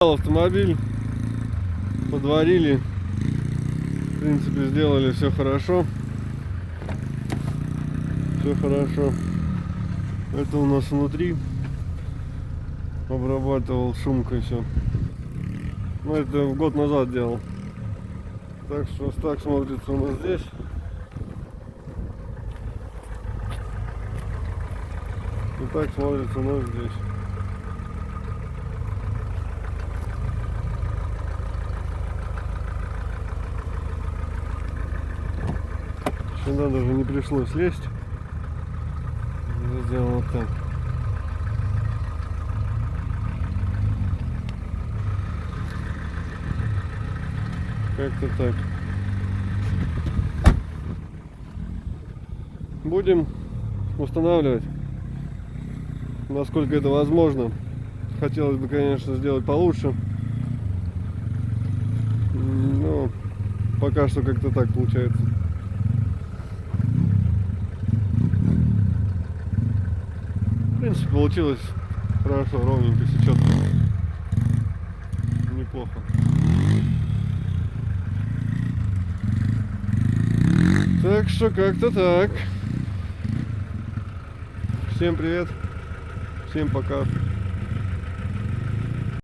Автомобиль подварили, в принципе, сделали все хорошо. Все хорошо. Это у нас внутри обрабатывал шумкой все. Ну, это год назад делал. Так что так смотрится у нас здесь. И так смотрится у нас здесь. Сюда даже не пришлось лезть. Я сделал вот так. Как-то так. Будем устанавливать, насколько это возможно. Хотелось бы, конечно, сделать получше. Но пока что как-то так получается. В принципе, получилось хорошо, ровненько, все четко. Неплохо. Так что как-то так. Всем привет. Всем пока.